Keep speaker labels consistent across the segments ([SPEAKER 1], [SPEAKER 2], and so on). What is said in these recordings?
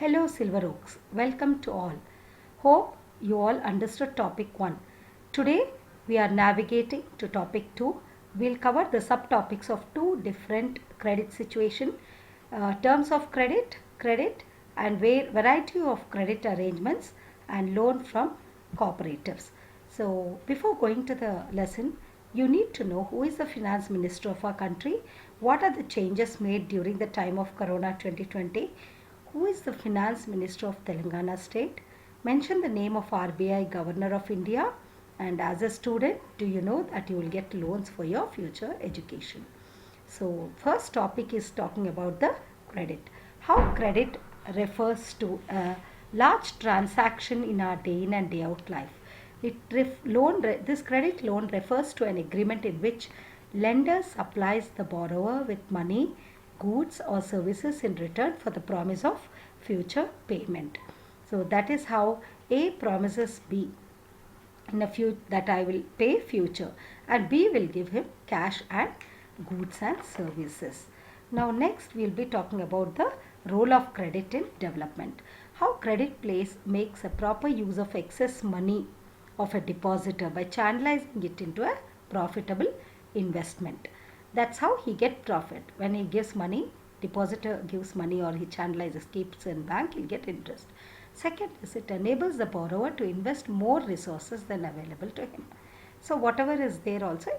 [SPEAKER 1] Hello Silver Oaks, welcome to all. Hope you all understood topic 1. Today we are navigating to topic 2. We'll cover the subtopics of two different credit situation, terms of credit and variety of credit arrangements and loan from cooperatives. So before going to the lesson, you need to know who is the finance minister of our country, what are the changes made during the time of Corona 2020, who is the Finance Minister of Telangana State? Mention the name of RBI Governor of India. And as a student, do you know that you will get loans for your future education? So, first topic is talking about the credit. How credit refers to a large transaction in our day in and day out life. This credit loan refers to an agreement in which lender supplies the borrower with money, goods or services in return for the promise of future payment. So that is how A promises B in a few that I will pay future, and B will give him cash and goods and services. Now next we will be talking about the role of credit in development. How credit makes a proper use of excess money of a depositor by channelizing it into a profitable investment. That's how he get profit. When he gives money, depositor gives money or he channelizes, keeps in bank, he'll get interest. Second is it enables the borrower to invest more resources than available to him. So whatever is there also,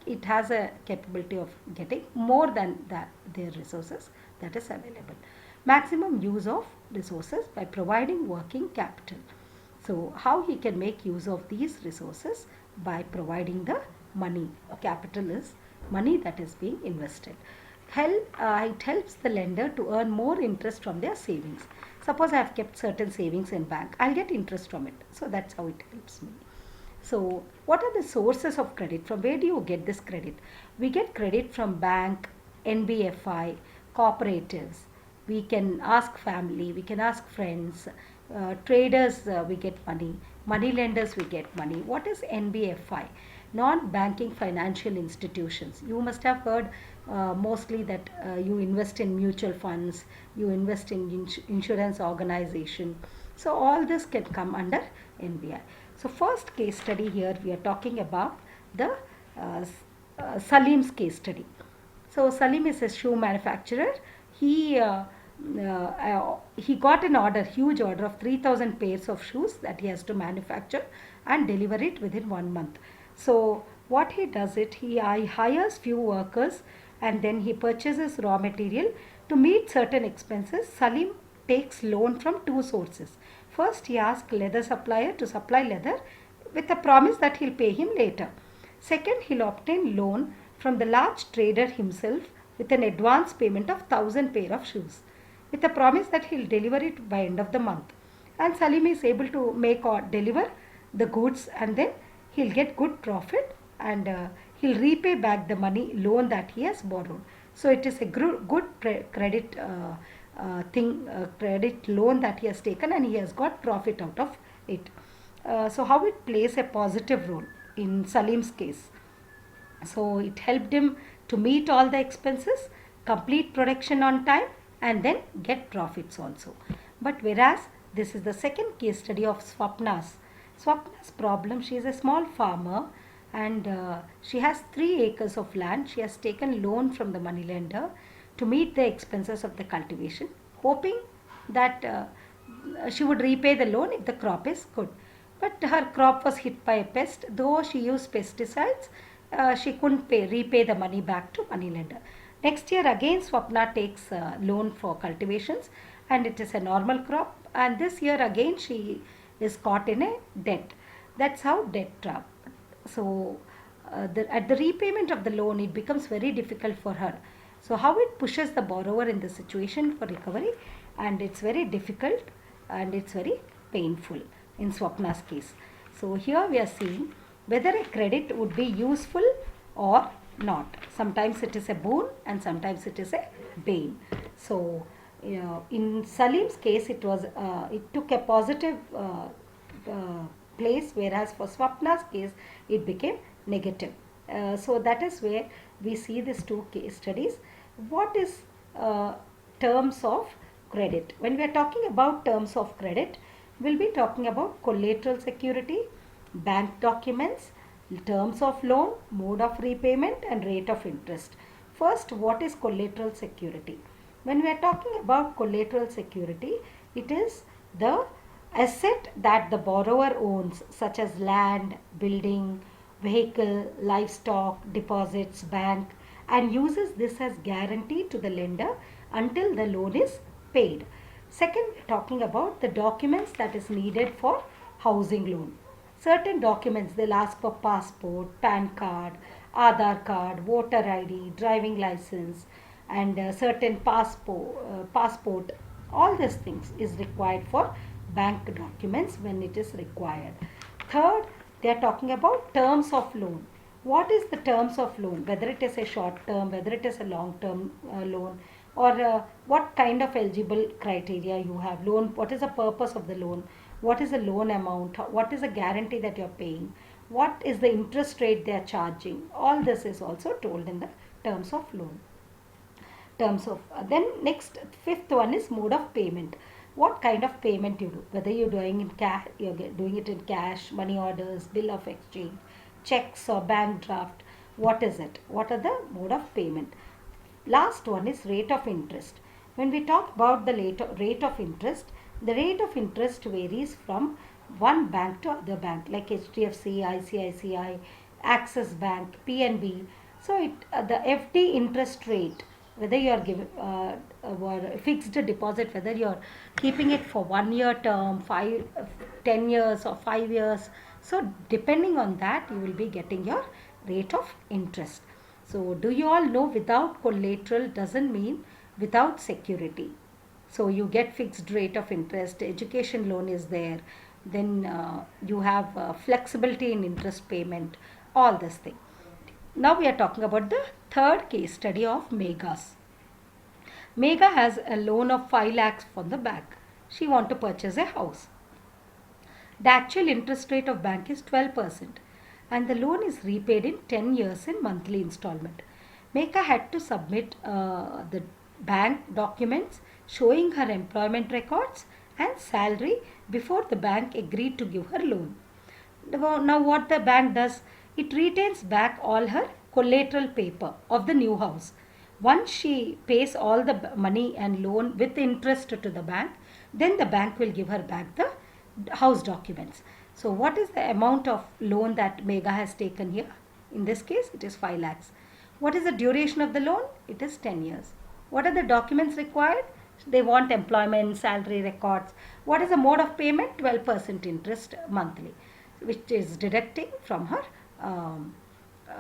[SPEAKER 1] it has a capability of getting more than their resources that is available. Maximum use of resources by providing working capital. So how he can make use of these resources by providing the money. Capital is money that is being invested. It helps the lender to earn more interest from their savings. Suppose I have kept certain savings in bank, I'll get interest from it. So that's how it helps me. So what are the sources of credit? From where do you get this credit? We get credit from bank, NBFI, cooperatives. We can ask family, we can ask friends, traders we get money, money lenders we get money. What is NBFI? Non-banking financial institutions. You must have heard mostly that you invest in mutual funds, you invest in insurance organization. So all this can come under NBI. So first case study here we are talking about the Salim's case study. So Salim is a shoe manufacturer. He got an order, huge order of 3,000 pairs of shoes that he has to manufacture and deliver it within 1 month. So what he does he hires few workers and then he purchases raw material to meet certain expenses. Salim takes loan from two sources. First, he asks leather supplier to supply leather with a promise that he'll pay him later. Second, he'll obtain loan from the large trader himself with an advance payment of 1,000 pair of shoes with a promise that he'll deliver it by end of the month. And Salim is able to make or deliver the goods and then he'll get good profit and he'll repay back the money loan that he has borrowed. So it is a good credit credit loan that he has taken and he has got profit out of it. So how it plays a positive role in Salim's case. So it helped him to meet all the expenses, complete production on time and then get profits also. But whereas this is the second case study of Swapna's. Swapna's problem, she is a small farmer and she has 3 acres of land. She has taken loan from the moneylender to meet the expenses of the cultivation, hoping that she would repay the loan if the crop is good. But her crop was hit by a pest. Though she used pesticides, she couldn't repay the money back to moneylender. Next year again Swapna takes loan for cultivations and it is a normal crop, and this year again she is caught in a debt. That's how debt trap. So at the repayment of the loan it becomes very difficult for her. So how it pushes the borrower in the situation for recovery, and it's very difficult and it's very painful in Swapna's case. So here we are seeing whether a credit would be useful or not. Sometimes it is a boon and sometimes it is a bane. So in Salim's case it took a positive place, whereas for Swapna's case it became negative. So that is where we see these two case studies. What is terms of credit. When we are talking about terms of credit, we'll be talking about collateral security, bank documents, terms of loan, mode of repayment, and rate of interest. First, what is collateral security? When we are talking about collateral security, it is the asset that the borrower owns, such as land, building, vehicle, livestock, deposits, bank, and uses this as guarantee to the lender until the loan is paid. Second, we are talking about the documents that is needed for housing loan. Certain documents, they'll ask for passport, PAN card, Aadhaar card, voter ID, driving license, and certain passport. All these things is required for bank documents when it is required. Third, they are talking about terms of loan. What is the terms of loan? Whether it is a short term, whether it is a long term loan, or what kind of eligible criteria you have. Loan, what is the purpose of the loan? What is the loan amount? What is the guarantee that you are paying? What is the interest rate they are charging? All this is also told in the terms of loan. Then next, fifth one is mode of payment. What kind of payment you do? Whether you're doing in cash, doing it in cash, money orders, bill of exchange, checks or bank draft. What is it? What are the mode of payment? Last one is rate of interest. When we talk about the rate of interest, the rate of interest varies from one bank to other bank, like HDFC, ICICI, Axis Bank, PNB. So the FD interest rate, whether you are giving fixed deposit, whether you are keeping it for 1 year term, 10 years or 5 years. So depending on that, you will be getting your rate of interest. So do you all know without collateral doesn't mean without security. So you get fixed rate of interest, education loan is there, then you have flexibility in interest payment, all this thing. Now we are talking about the third case study of Megha's. Megha has a loan of 5 lakhs from the bank. She want to purchase a house. The actual interest rate of bank is 12% and the loan is repaid in 10 years in monthly installment. Megha had to submit the bank documents showing her employment records and salary before the bank agreed to give her loan. Now what the bank does, it retains back all her collateral paper of the new house. Once she pays all the money and loan with interest to the bank, then the bank will give her back the house documents. So what is the amount of loan that Megha has taken here? In this case, it is 5 lakhs. What is the duration of the loan? It is 10 years. What are the documents required? They want employment, salary records. What is the mode of payment? 12% interest monthly, which is deducting from her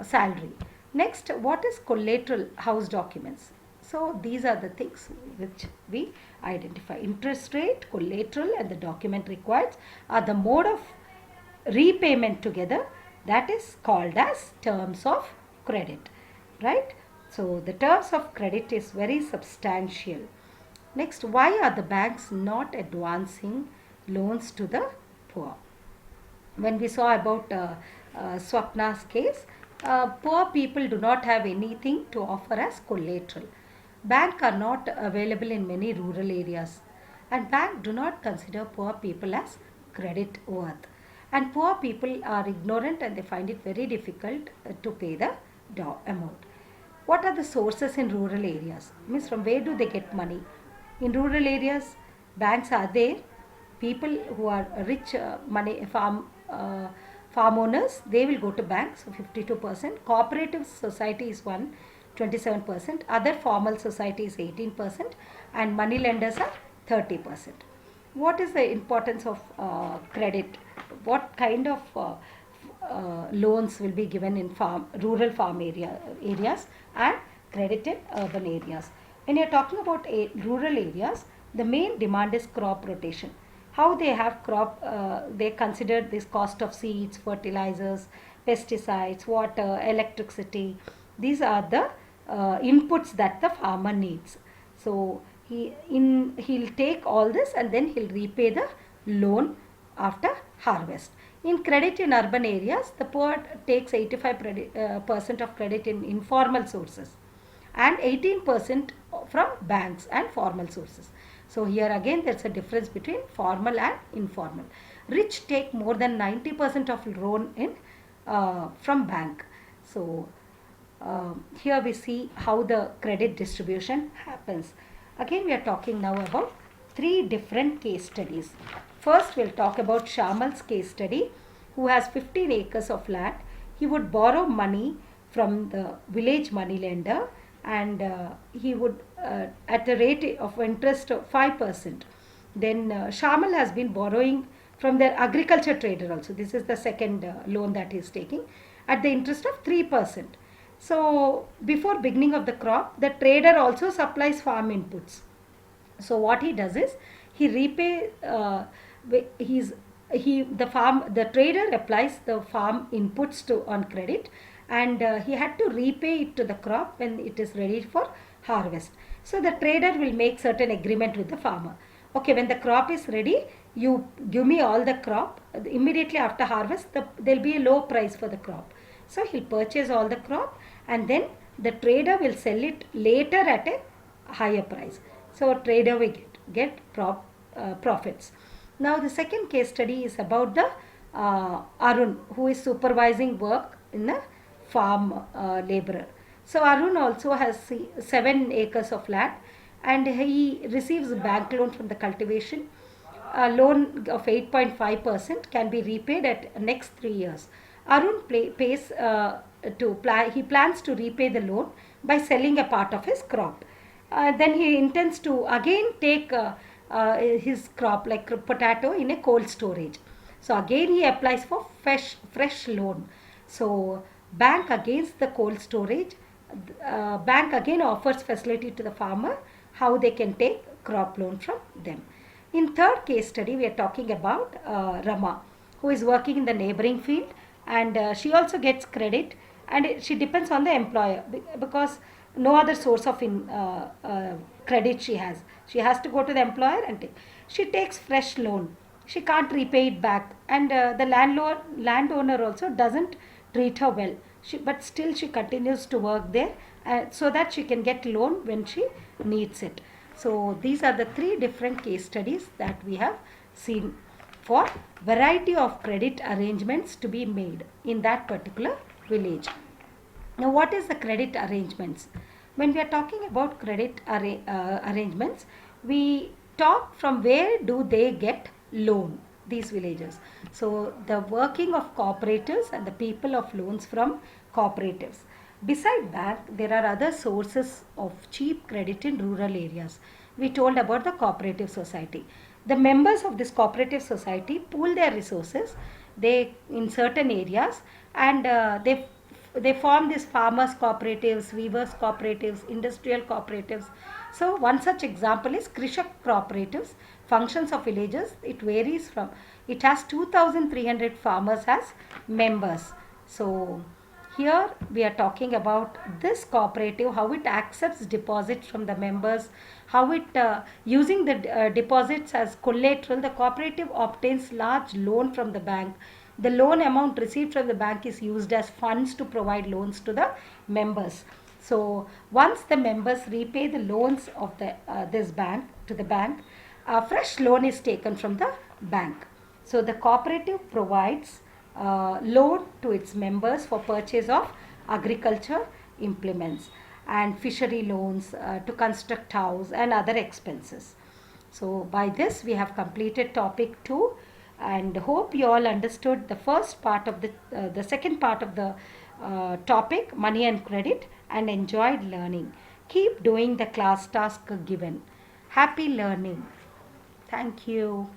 [SPEAKER 1] salary. Next, what is collateral house documents? So these are the things which we identify. Interest rate, collateral and the document required are the mode of repayment together, that is called as terms of credit, right? So the terms of credit is very substantial. Next, why are the banks not advancing loans to the poor? When we saw about Swapna's case, poor people do not have anything to offer as collateral. Banks are not available in many rural areas and banks do not consider poor people as credit worth. And poor people are ignorant and they find it very difficult to pay the amount. What are the sources in rural areas? Means from where do they get money? In rural areas, banks are there. People who are rich farm owners, they will go to banks, so 52%. Cooperative society is 27%. Other formal society is 18%. And money lenders are 30%. What is the importance of credit? What kind of loans will be given in rural farm areas and credit in urban areas? When you are talking about rural areas, the main demand is crop rotation. How they have they consider this cost of seeds, fertilizers, pesticides, water, electricity. These are the inputs that the farmer needs. So he'll take all this and then he'll repay the loan after harvest. In credit in urban areas, the poor takes 85% of credit in informal sources and 18% from banks and formal sources. So here again there's a difference between formal and informal. Rich take more than 90% of loan in from bank. So here we see how the credit distribution happens. Again we are talking now about three different case studies. First we'll talk about Shamal's case study, who has 15 acres of land. He would borrow money from the village moneylender, and he would at a rate of interest of 5%. Then Shamal has been borrowing from their agriculture trader also. This is the second loan that he is taking at the interest of 3%. So before beginning of the crop, the trader also supplies farm inputs. So what he does is he repay he's he the trader applies the farm inputs to on credit, and he had to repay it to the crop when it is ready for harvest. So the trader will make certain agreement with the farmer. Okay, when the crop is ready, you give me all the crop. Immediately after harvest, there'll be a low price for the crop. So he'll purchase all the crop, and then the trader will sell it later at a higher price. So trader will get profits. Now the second case study is about the Arun, who is supervising work in a farm laborer. So Arun also has 7 acres of land, and he receives a bank loan from the cultivation. A loan of 8.5% can be repaid at next 3 years. Arun he plans to repay the loan by selling a part of his crop. Then he intends to again take his crop like potato in a cold storage. So again he applies for fresh loan. So bank against the cold storage, bank again offers facility to the farmer how they can take crop loan from them. In third case study, we are talking about Rama, who is working in the neighboring field, and she also gets credit, and she depends on the employer because no other source of credit she has. She has to go to the employer and she takes fresh loan. She can't repay it back, and the landowner also doesn't treat her well. But still she continues to work there so that she can get loan when she needs it. So these are the three different case studies that we have seen for variety of credit arrangements to be made in that particular village. Now what is the credit arrangements? When we are talking about credit arrangements, we talk from where do they get loan, these villages. So the working of cooperatives and the people of loans from cooperatives. Beside that, there are other sources of cheap credit in rural areas. We told about the cooperative society. The members of this cooperative society pool their resources in certain areas, and they form these farmers cooperatives, weavers cooperatives, industrial cooperatives. So one such example is Krishak cooperatives. Functions of villages, it varies from, it has 2,300 farmers as members. So here we are talking about this cooperative, how it accepts deposits from the members, how it using the deposits as collateral, the cooperative obtains large loan from the bank. The loan amount received from the bank is used as funds to provide loans to the members. So once the members repay the loans of this bank to the bank, a fresh loan is taken from the bank. So the cooperative provides loan to its members for purchase of agriculture implements and fishery loans to construct house and other expenses. So by this we have completed topic 2, and hope you all understood the first part of the second part of the topic, money and credit, and enjoyed learning. Keep doing the class task given. Happy learning. Thank you.